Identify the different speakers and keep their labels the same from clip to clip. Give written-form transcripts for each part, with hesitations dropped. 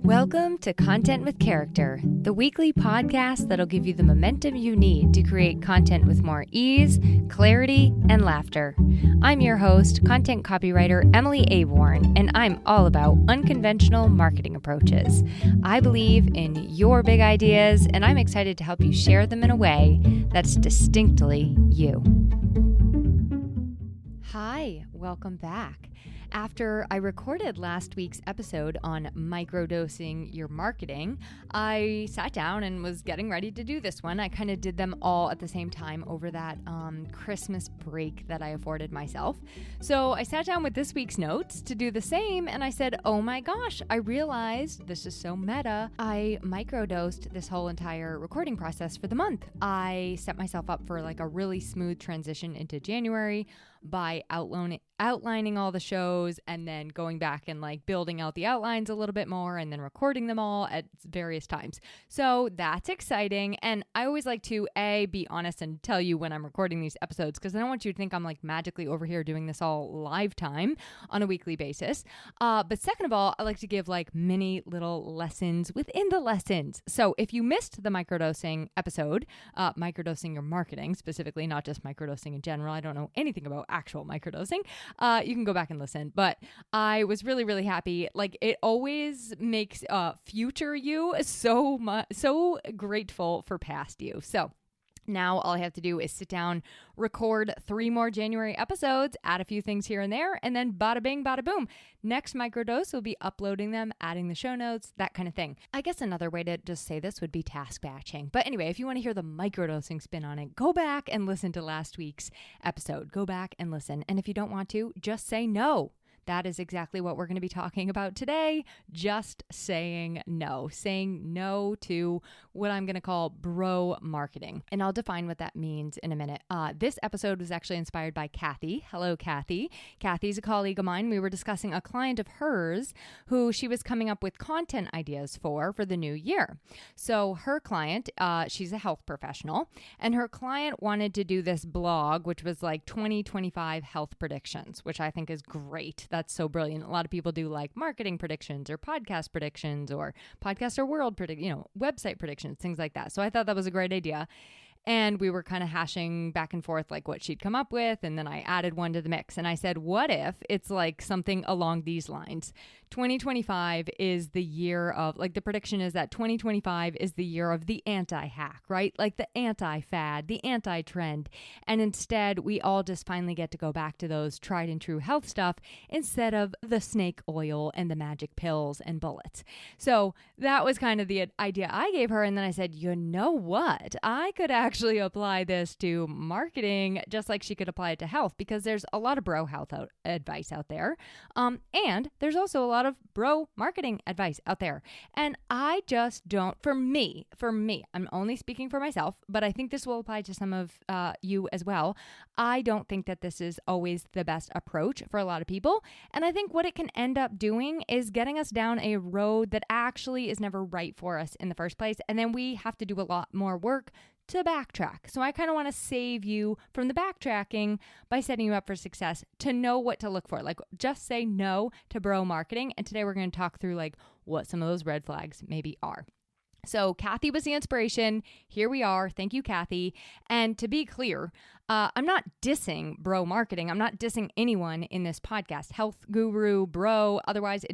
Speaker 1: Welcome to Content with Character, the weekly podcast that'll give you the momentum you need to create content with more ease, clarity, and laughter. I'm your host, content copywriter Emily Aborn, and I'm all about unconventional marketing approaches. I believe in your big ideas, and I'm excited to help you share them in a way that's distinctly you. Hi, welcome back. After I recorded last week's episode on microdosing your marketing, I sat down and was getting ready to do this one. I kind of did them all at the same time over that Christmas break that I afforded myself. So I sat down with this week's notes to do the same, and I said, oh my gosh, I realized this is so meta. I microdosed this whole entire recording process for the month. I set myself up for like a really smooth transition into January by outlining all the shows and then going back and like building out the outlines a little bit more and then recording them all at various times. So that's exciting. And I always like to be honest and tell you when I'm recording these episodes, because I don't want you to think I'm like magically over here doing this all live time on a weekly basis. But second of all, I like to give like mini little lessons within the lessons. So if you missed the microdosing episode, microdosing your marketing specifically, not just microdosing in general, I don't know anything about actual microdosing. You can go back and listen, but I was really, really happy. Like, it always makes future you so grateful for past you. So now all I have to do is sit down, record 3 more January episodes, add a few things here and there, and then bada bing, bada boom. Next microdose will be uploading them, adding the show notes, that kind of thing. I guess another way to just say this would be task batching. But anyway, if you want to hear the microdosing spin on it, go back and listen to last week's episode. Go back and listen. And if you don't want to, just say no. That is exactly what we're going to be talking about today. Just saying no to what I'm going to call bro marketing. And I'll define what that means in a minute. This episode was actually inspired by Kathy. Hello, Kathy. Kathy's a colleague of mine. We were discussing a client of hers who she was coming up with content ideas for the new year. So her client, she's a health professional, and her client wanted to do this blog, which was like 2025 health predictions, which I think is great. That's so brilliant. A lot of people do like marketing predictions or podcast predictions or podcast or world website predictions, things like that. So I thought that was a great idea. And we were kind of hashing back and forth like what she'd come up with. And then I added one to the mix. And I said, what if it's like something along these lines? 2025 is the year of, like, the prediction is that 2025 is the year of the anti-hack, right? Like the anti-fad, the anti-trend. And instead, we all just finally get to go back to those tried and true health stuff instead of the snake oil and the magic pills and bullets. So that was kind of the idea I gave her. And then I said, you know what? I could actually apply this to marketing just like she could apply it to health, because there's a lot of bro health advice out there. And there's also a lot of bro marketing advice out there. And I just don't, for me, I'm only speaking for myself, but I think this will apply to some of you as well. I don't think that this is always the best approach for a lot of people. And I think what it can end up doing is getting us down a road that actually is never right for us in the first place. And then we have to do a lot more work to backtrack. So I kind of want to save you from the backtracking by setting you up for success to know what to look for. Like, just say no to bro marketing. And today we're going to talk through like what some of those red flags maybe are. So Kathy was the inspiration. Here we are. Thank you, Kathy. And to be clear, I'm not dissing bro marketing. I'm not dissing anyone in this podcast, health guru, bro. Otherwise,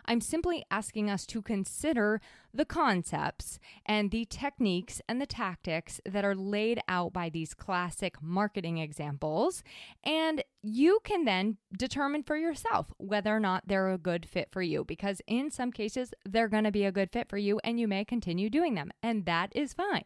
Speaker 1: I'm simply asking us to consider the concepts and the techniques and the tactics that are laid out by these classic marketing examples. And you can then determine for yourself whether or not they're a good fit for you, because in some cases, they're going to be a good fit for you and you may continue doing them. And that is fine.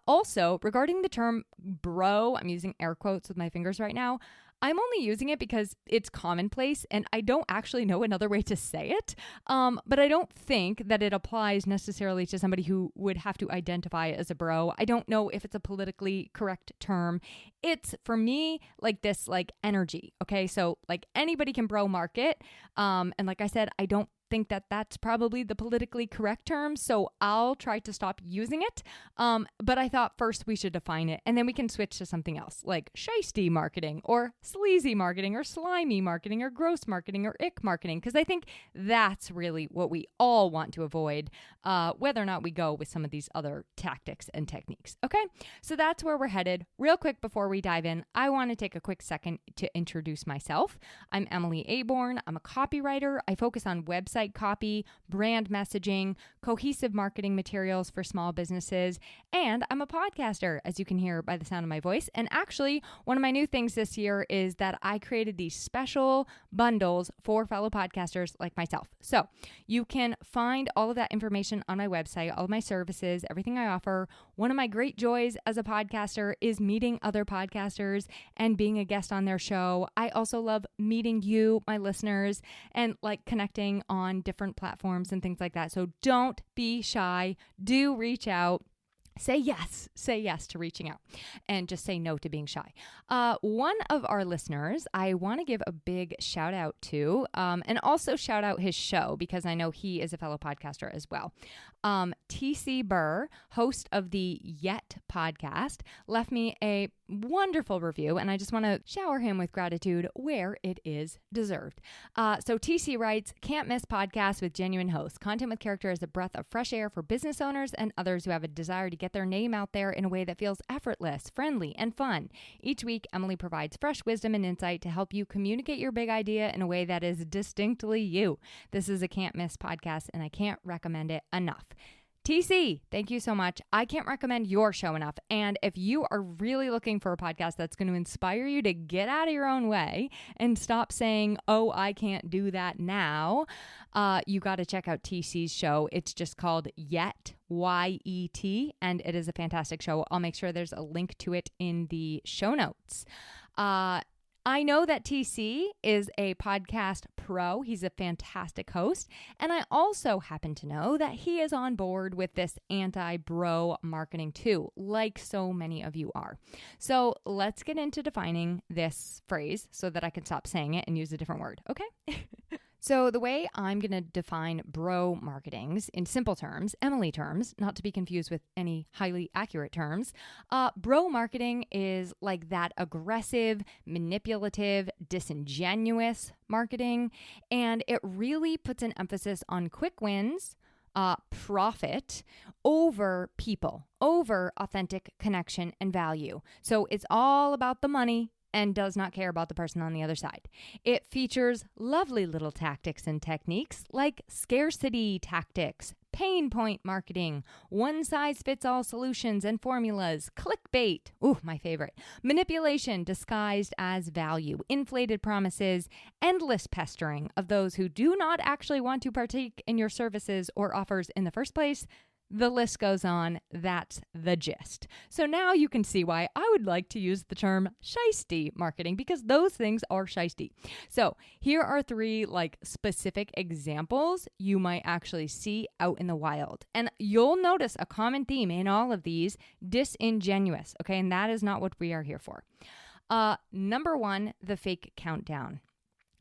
Speaker 1: Also, regarding the term bro, I'm using air quotes with my fingers right now. I'm only using it because it's commonplace and I don't actually know another way to say it. But I don't think that it applies necessarily to somebody who would have to identify as a bro. I don't know if it's a politically correct term. It's, for me, like this like energy. Okay, so like anybody can bro market. And like I said, I don't think that that's probably the politically correct term, so I'll try to stop using it. But I thought first we should define it, and then we can switch to something else, like sheisty marketing, or sleazy marketing, or slimy marketing, or gross marketing, or ick marketing, because I think that's really what we all want to avoid, whether or not we go with some of these other tactics and techniques. Okay, so that's where we're headed. Real quick before we dive in, I want to take a quick second to introduce myself. I'm Emily Aborn. I'm a copywriter. I focus on website copy, brand messaging, cohesive marketing materials for small businesses, and I'm a podcaster, as you can hear by the sound of my voice. And actually, one of my new things this year is that I created these special bundles for fellow podcasters like myself. So you can find all of that information on my website, all of my services, everything I offer. One of my great joys as a podcaster is meeting other podcasters and being a guest on their show. I also love meeting you, my listeners, and like connecting on different platforms and things like that. So don't be shy. Do reach out. Say yes to reaching out, and just say no to being shy. One of our listeners, I want to give a big shout out to, and also shout out his show, because I know he is a fellow podcaster as well. TC Burr, host of the Yet podcast, left me a wonderful review, and I just want to shower him with gratitude where it is deserved. So TC writes, "Can't miss podcasts with genuine hosts. Content with character is a breath of fresh air for business owners and others who have a desire to get their name out there in a way that feels effortless, friendly, and fun. Each week, Emily provides fresh wisdom and insight to help you communicate your big idea in a way that is distinctly you. This is a can't miss podcast, and I can't recommend it enough." TC, thank you so much. I can't recommend your show enough. And if you are really looking for a podcast that's going to inspire you to get out of your own way and stop saying, "Oh, I can't do that now," you got to check out TC's show. It's just called Yet, YET, and it is a fantastic show. I'll make sure there's a link to it in the show notes. I know that TC is a podcast pro. He's a fantastic host. And I also happen to know that he is on board with this anti-bro marketing too, like so many of you are. So let's get into defining this phrase so that I can stop saying it and use a different word, okay? So the way I'm going to define bro marketings in simple terms, Emily terms, not to be confused with any highly accurate terms, bro marketing is like that aggressive, manipulative, disingenuous marketing, and it really puts an emphasis on quick wins, profit over people, over authentic connection and value. So it's all about the money and does not care about the person on the other side. It features lovely little tactics and techniques like scarcity tactics, pain point marketing, one-size-fits-all solutions and formulas, clickbait, ooh, my favorite, manipulation disguised as value, inflated promises, endless pestering of those who do not actually want to partake in your services or offers in the first place. The list goes on. That's the gist. So now you can see why I would like to use the term sheisty marketing, because those things are sheisty. So here are three specific examples you might actually see out in the wild. And you'll notice a common theme in all of these: disingenuous. Okay. And that is not what we are here for. Number one, the fake countdown.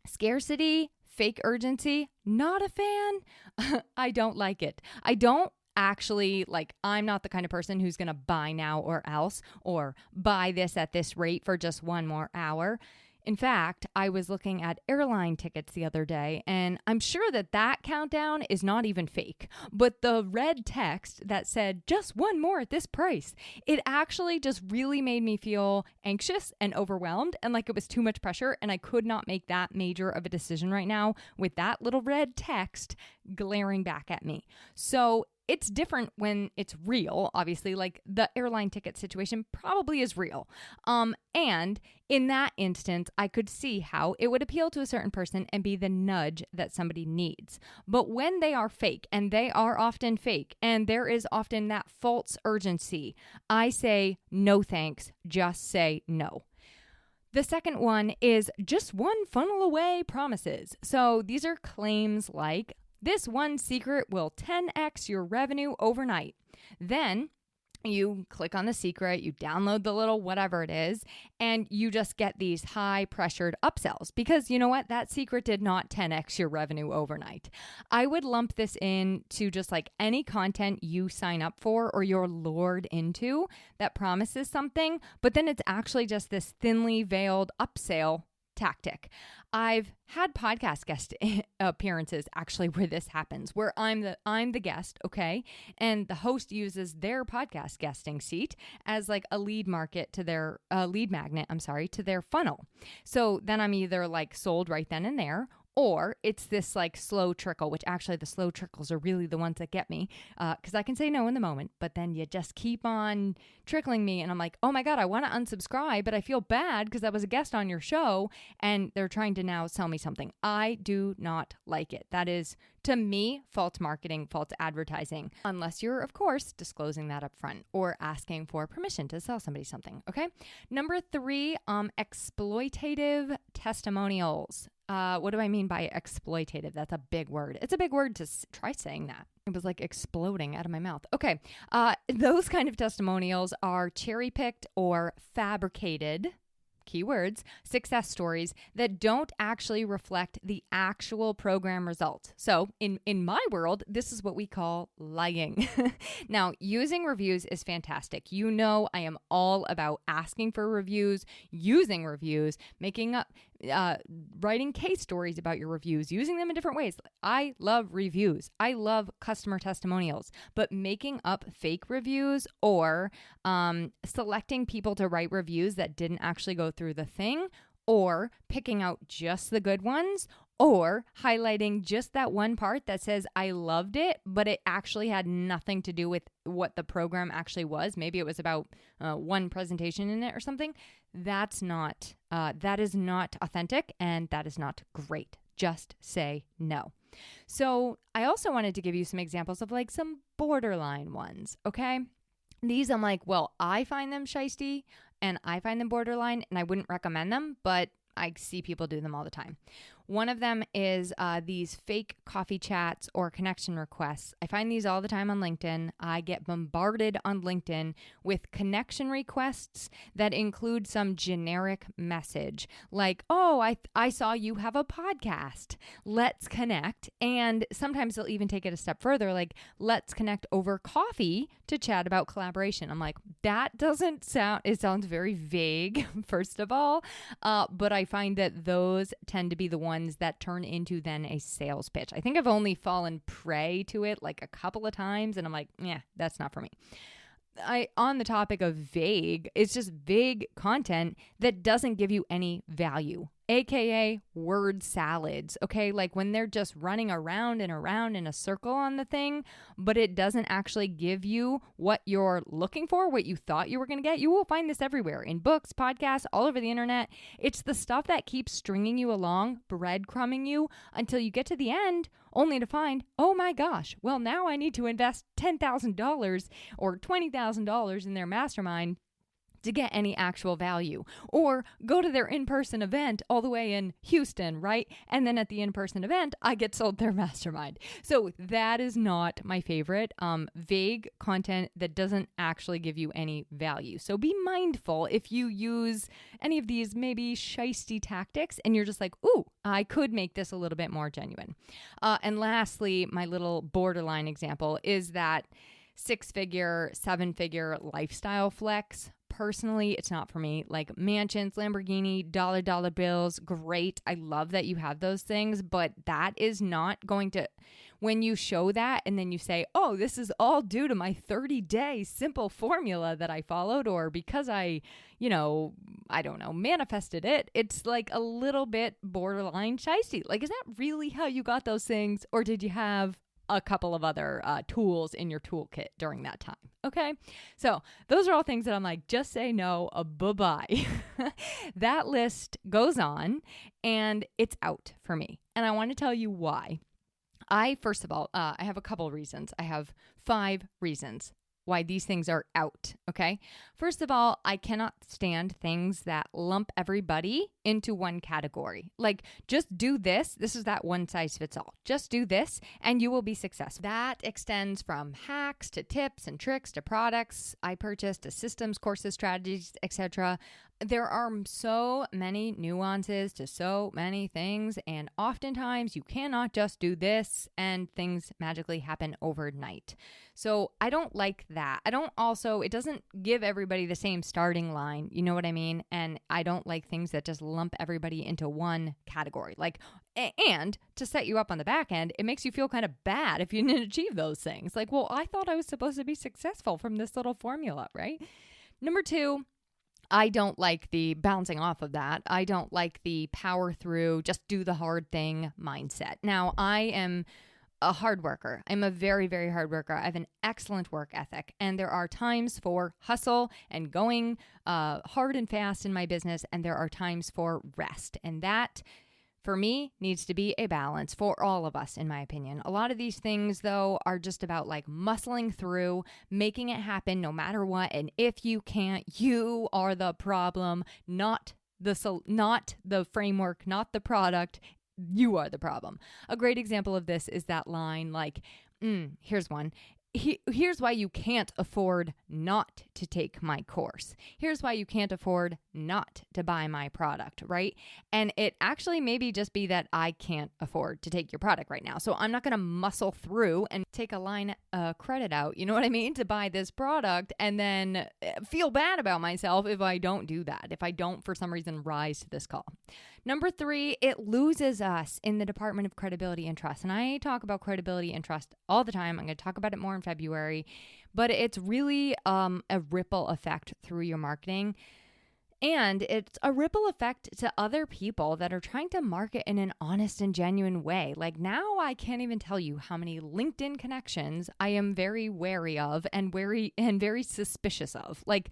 Speaker 1: Scarcity, fake urgency, not a fan. I don't like it. I don't actually, I'm not the kind of person who's going to buy now or else, or buy this at this rate for just one more hour. In fact, I was looking at airline tickets the other day, and I'm sure that countdown is not even fake. But the red text that said just one more at this price, it actually just really made me feel anxious and overwhelmed, and like it was too much pressure, and I could not make that major of a decision right now with that little red text glaring back at me. So it's different when it's real, obviously, like the airline ticket situation probably is real. And in that instance, I could see how it would appeal to a certain person and be the nudge that somebody needs. But when they are fake, and they are often fake, and there is often that false urgency, I say no thanks, just say no. The second one is just one funnel away promises. So these are claims like, this one secret will 10x your revenue overnight. Then You click on the secret, you download the little whatever it is, and you just get these high pressured upsells because you know what? That secret did not 10x your revenue overnight. I would lump this in to just like any content you sign up for or you're lured into that promises something, but then it's actually just this thinly veiled upsell tactic. I've had podcast guest appearances actually where this happens, where I'm the guest, okay, and the host uses their podcast guesting seat as like a lead magnet to their to their funnel. So then I'm either like sold right then and there, or it's this like slow trickle, which actually the slow trickles are really the ones that get me because I can say no in the moment, but then you just keep on trickling me and I'm like, oh my God, I want to unsubscribe, but I feel bad because I was a guest on your show and they're trying to now sell me something. I do not like it. That is, to me, false marketing, false advertising, unless you're, of course, disclosing that up front or asking for permission to sell somebody something, okay? Number 3, exploitative testimonials. What do I mean by exploitative? That's a big word. It's a big word to try saying that. It was like exploding out of my mouth. Okay. Those kind of testimonials are cherry-picked or fabricated, keywords, success stories that don't actually reflect the actual program results. So in my world, this is what we call lying. Now, using reviews is fantastic. You know, I am all about asking for reviews, using reviews, making up, writing case stories about your reviews, using them in different ways. I love reviews. I love customer testimonials, but making up fake reviews or selecting people to write reviews that didn't actually go through the thing, or picking out just the good ones, or highlighting just that one part that says, I loved it, but it actually had nothing to do with what the program actually was. Maybe it was about one presentation in it or something. That is not authentic, and that is not great. Just say no. So I also wanted to give you some examples of like some borderline ones, okay? These I'm like, well, I find them sheisty and I find them borderline and I wouldn't recommend them, but I see people do them all the time. One of them is these fake coffee chats or connection requests. I find these all the time on LinkedIn. I get bombarded on LinkedIn with connection requests that include some generic message like, oh, I saw you have a podcast. Let's connect. And sometimes they'll even take it a step further, like, let's connect over coffee to chat about collaboration. I'm like, that doesn't sound, it sounds very vague, first of all. But I find that those tend to be the ones that turn into then a sales pitch. I think I've only fallen prey to it like a couple of times and I'm like, yeah, that's not for me. On the topic of vague, it's just vague content that doesn't give you any value, aka word salads, okay? Like when they're just running around and around in a circle on the thing, but it doesn't actually give you what you're looking for, what you thought you were going to get. You will find this everywhere in books, podcasts, all over the internet. It's the stuff that keeps stringing you along, breadcrumbing you until you get to the end, only to find, oh my gosh, well, now I need to invest $10,000 or $20,000 in their mastermind to get any actual value, or go to their in-person event all the way in Houston, right? And then at the in-person event, I get sold their mastermind. So that is not my favorite. Vague content that doesn't actually give you any value. So be mindful if you use any of these maybe sheisty tactics and you're just like, ooh, I could make this a little bit more genuine. And lastly, my little borderline example is that 6-figure, 7-figure lifestyle flex. Personally, it's not for me. Like mansions, Lamborghini, dollar bills, great. I love that you have those things, but that is not going to, when you show that and then you say, oh, this is all due to my 30-day simple formula that I followed, or because I manifested it. It's like a little bit borderline sheisty. Like, is that really how you got those things? Or did you have a couple of other tools in your toolkit during that time? Okay. So those are all things that I'm like, just say no, bye-bye. That list goes on and it's out for me. And I want to tell you why. First of all, I have a couple of reasons. I have 5 reasons why these things are out, okay? First of all, I cannot stand things that lump everybody into one category. Like, just do this. This is that one size fits all. Just do this and you will be successful. That extends from hacks to tips and tricks to products I purchased to systems, courses, strategies, etc. There are so many nuances to so many things, and oftentimes you cannot just do this and things magically happen overnight. So I don't like that. It doesn't give everybody the same starting line. You know what I mean? And I don't like things that just lump everybody into one category. And to set you up on the back end, it makes you feel kind of bad if you didn't achieve those things. Like, well, I thought I was supposed to be successful from this little formula, right? Number 2, I don't like the bouncing off of that. I don't like the power through, just do the hard thing mindset. Now, I am a hard worker. I'm a very, very hard worker. I have an excellent work ethic, and there are times for hustle and going hard and fast in my business, and there are times for rest. And that, for me, needs to be a balance for all of us, in my opinion. A lot of these things, though, are just about like muscling through, making it happen no matter what. And if you can't, you are the problem, not the framework, not the product. You are the problem. A great example of this is that line like, here's one. Here's why you can't afford not to take my course. Here's why you can't afford not to buy my product, right? And it actually maybe just be that I can't afford to take your product right now. So I'm not going to muscle through and take a line credit out, you know what I mean, to buy this product and then feel bad about myself if I don't do that, if I don't for some reason rise to this call. Number 3, it loses us in the department of credibility and trust. And I talk about credibility and trust all the time. I'm going to talk about it more in February, but it's really a ripple effect through your marketing. And it's a ripple effect to other people that are trying to market in an honest and genuine way. Like now I can't even tell you how many LinkedIn connections I am very wary of and very suspicious of. Like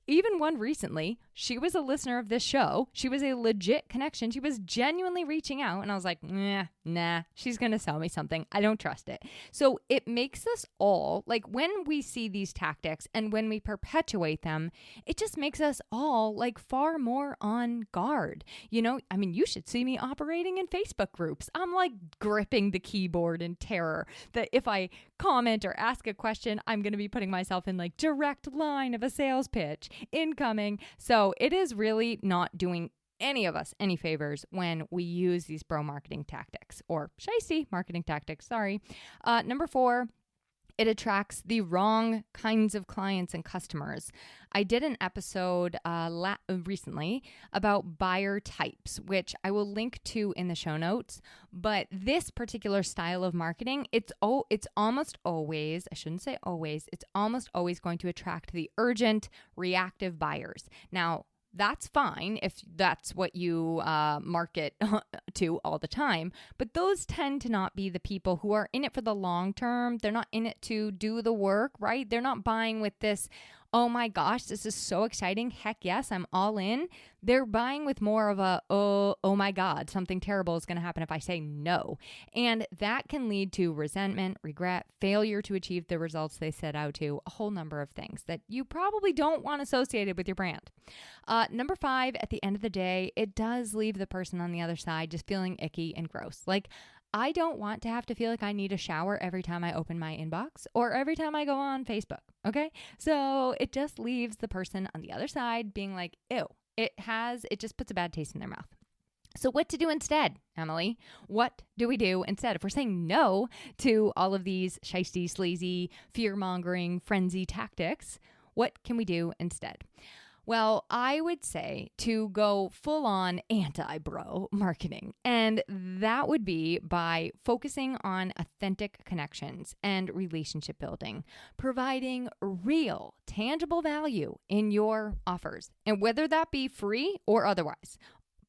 Speaker 1: even one recently, she was a listener of this show. She was a legit connection. She was genuinely reaching out. And I was like, nah, she's going to sell me something. I don't trust it. So it makes us all, like when we see these tactics and when we perpetuate them, it just makes us all like far more on guard. You know, I mean, you should see me operating in Facebook groups. I'm like gripping the keyboard in terror that if I comment or ask a question, I'm going to be putting myself in like direct line of a sales pitch incoming. So it is really not doing any of us any favors when we use these bro marketing tactics or sheisty marketing tactics. Sorry. Number 4, it attracts the wrong kinds of clients and customers. I did an episode recently about buyer types, which I will link to in the show notes. But this particular style of marketing, it's almost always, I shouldn't say always, it's almost always going to attract the urgent, reactive buyers. Now, that's fine if that's what you market to all the time. But those tend to not be the people who are in it for the long term. They're not in it to do the work, right? They're not buying with this, oh my gosh, this is so exciting. Heck yes, I'm all in. They're buying with more of a, oh my God, something terrible is going to happen if I say no. And that can lead to resentment, regret, failure to achieve the results they set out to, a whole number of things that you probably don't want associated with your brand. Number 5, at the end of the day, it does leave the person on the other side just feeling icky and gross. Like, I don't want to have to feel like I need a shower every time I open my inbox or every time I go on Facebook. Okay. So it just leaves the person on the other side being like, ew, it just puts a bad taste in their mouth. So what to do instead, Emily? What do we do instead? If we're saying no to all of these sheisty, sleazy, fear-mongering, frenzy tactics, what can we do instead? Well, I would say to go full-on anti-bro marketing, and that would be by focusing on authentic connections and relationship building, providing real, tangible value in your offers, and whether that be free or otherwise,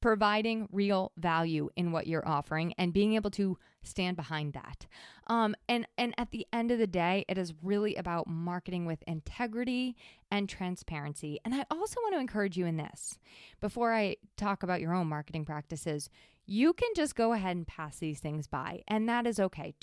Speaker 1: providing real value in what you're offering and being able to stand behind that. And at the end of the day, it is really about marketing with integrity and transparency. And I also want to encourage you in this, before I talk about your own marketing practices, you can just go ahead and pass these things by, and that is okay.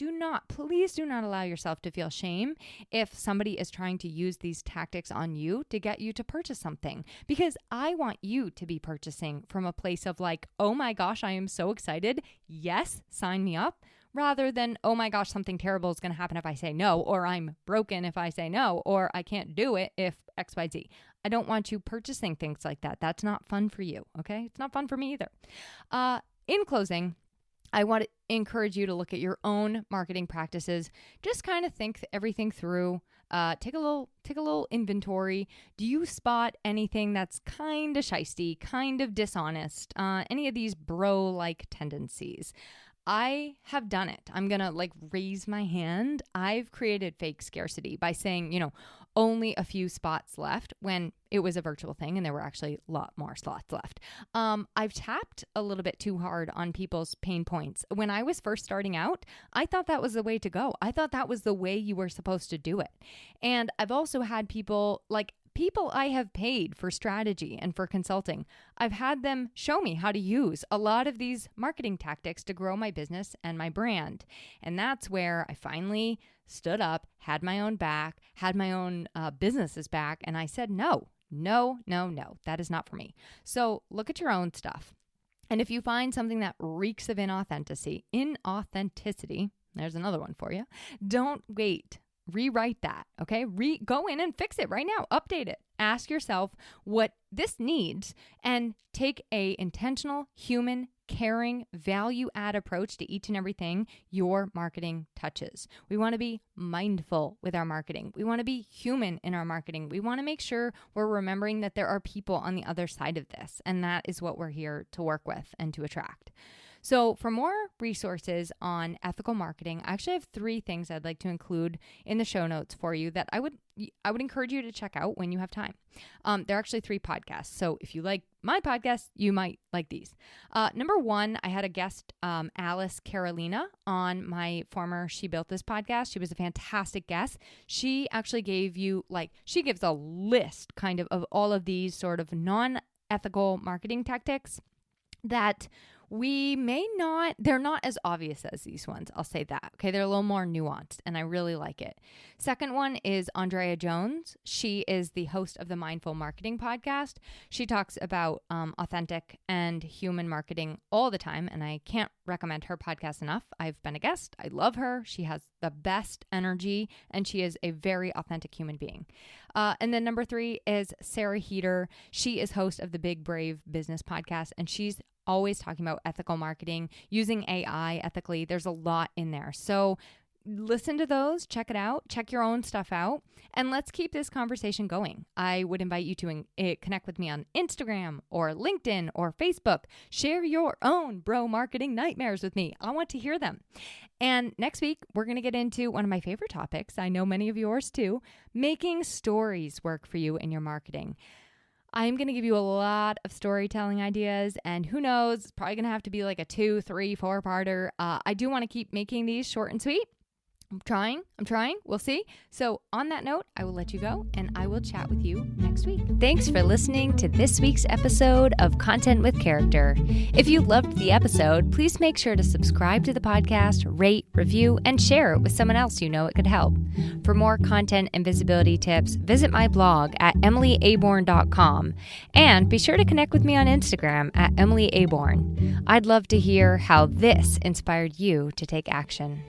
Speaker 1: Please do not allow yourself to feel shame if somebody is trying to use these tactics on you to get you to purchase something, because I want you to be purchasing from a place of like, oh my gosh, I am so excited. Yes, sign me up. Rather than, oh my gosh, something terrible is going to happen if I say no, or I'm broken if I say no, or I can't do it if XYZ. I don't want you purchasing things like that. That's not fun for you, okay? It's not fun for me either. In closing, I want to encourage you to look at your own marketing practices. Just kind of think everything through. Take a little inventory. Do you spot anything that's kind of sheisty, kind of dishonest? Any of these bro-like tendencies? I have done it. I'm going to raise my hand. I've created fake scarcity by saying, only a few spots left when it was a virtual thing and there were actually a lot more slots left. I've tapped a little bit too hard on people's pain points. When I was first starting out, I thought that was the way to go. I thought that was the way you were supposed to do it. And I've also had people I have paid for strategy and for consulting. I've had them show me how to use a lot of these marketing tactics to grow my business and my brand. And that's where I finally stood up, had my own back, had my own businesses back. And I said, no, that is not for me. So look at your own stuff. And if you find something that reeks of inauthenticity, there's another one for you. Don't wait. Rewrite that, okay? Go in and fix it right now. Update it. Ask yourself what this needs and take a intentional, human, caring, value-add approach to each and everything your marketing touches. We want to be mindful with our marketing. We want to be human in our marketing. We want to make sure we're remembering that there are people on the other side of this, and that is what we're here to work with and to attract. So for more resources on ethical marketing, I actually have 3 things I'd like to include in the show notes for you that I would encourage you to check out when you have time. There are actually 3 podcasts. So if you like my podcast, you might like these. Number 1, I had a guest, Alice Carolina, on my former She Built This podcast. She was a fantastic guest. She actually gave you she gives a list kind of all of these sort of non-ethical marketing tactics that they're not as obvious as these ones. I'll say that. Okay. They're a little more nuanced and I really like it. Second one is Andrea Jones. She is the host of the Mindful Marketing podcast. She talks about authentic and human marketing all the time. And I can't recommend her podcast enough. I've been a guest. I love her. She has the best energy and she is a very authentic human being. And then number 3 is Sarah Heater. She is host of the Big Brave Business podcast and she's always talking about ethical marketing, using AI ethically. There's a lot in there. So listen to those, check it out, check your own stuff out, and let's keep this conversation going. I would invite you to connect with me on Instagram or LinkedIn or Facebook. Share your own bro marketing nightmares with me. I want to hear them. And next week, we're going to get into one of my favorite topics. I know many of yours too, making stories work for you in your marketing. I'm going to give you a lot of storytelling ideas, and who knows, it's probably going to have to be a 2, 3, 4-parter. I do want to keep making these short and sweet. I'm trying. We'll see. So on that note, I will let you go and I will chat with you next week. Thanks for listening to this week's episode of Content with Character. If you loved the episode, please make sure to subscribe to the podcast, rate, review, and share it with someone else you know it could help. For more content and visibility tips, visit my blog at emilyaborn.com and be sure to connect with me on Instagram at Emily Aborn. I'd love to hear how this inspired you to take action.